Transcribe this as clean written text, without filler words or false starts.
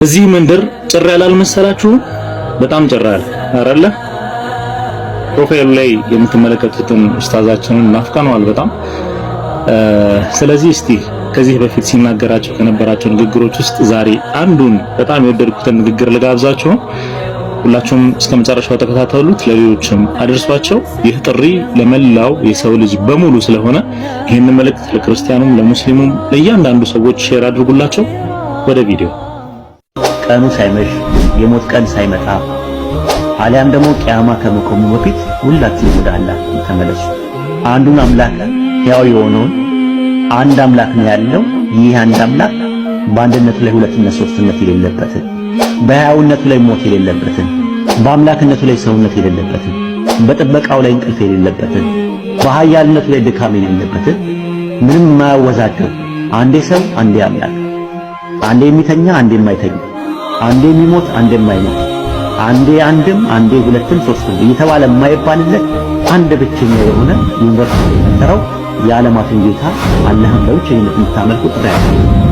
እዚህ መንደር ጭር ያላል መሰላችሁ? በጣም ጭር ያለ አይደለ? ፕሮፋይሉ ላይ የምትመለከቱትን ኡስታዛችንን ናፍቀነዋል በጣም። ስለዚህ እስቲ ከዚህ በፊት ሲናገራቸው ከነበራቸው ንግግሮች ውስጥ ዛሬ አንዱን በጣም የወደድኩትን ንግግር ልጋብዛችሁ። ሁላችሁም እስከ መጨረሻው ተከታተሉት፣ ለሌሎችም አድርሷቸው። ይህ ጥሪ ለመላው የሰው ልጅ በሙሉ ስለሆነ ይህን መልእክት ለክርስቲያኑም ለሙስሊሙም ለእያንዳንዱ ሰዎች ሼር አድርጉላቸው። ወደ ቪዲዮ። ቀኑ ሳይመሽ የሞት ቀን ሳይመጣ አሊያም ደግሞ ቂያማ ከመቆሙ በፊት ሁላችሁም ወደ አላህ ተመለሱ። አንዱን አምላክ ሕያው የሆነውን አንድ አምላክ ነው ያለው። ይህ አንድ አምላክ በአንድነቱ ላይ ሁለትነት ሶስትነት የሌለበትን፣ በሕያውነቱ ላይ ሞት የሌለበትን፣ በአምላክነቱ ላይ ሰውነት የሌለበትን፣ በጥበቃው ላይ እንቅልፍ የሌለበትን፣ በኃያልነቱ ላይ ድካም የሌለበትን፣ ምንም የማያወዛግብ አንዴ ሰው አንዴ አምላክ፣ አንዴ የሚተኛ አንዴ የማይተኛ፣ አንዴ የሚሞት አንዴ የማይሞት፣ አንዴ አንድም አንዴ ሁለትም ሶስትም እየተባለ የማይባልለት አንድ ብቸኛ የሆነ ዩኒቨርሲቲ የፈጠረው የዓለማትን ጌታ አላህን በብቸኝነት እንድታመልኩ ጥሪ ያቀርባል።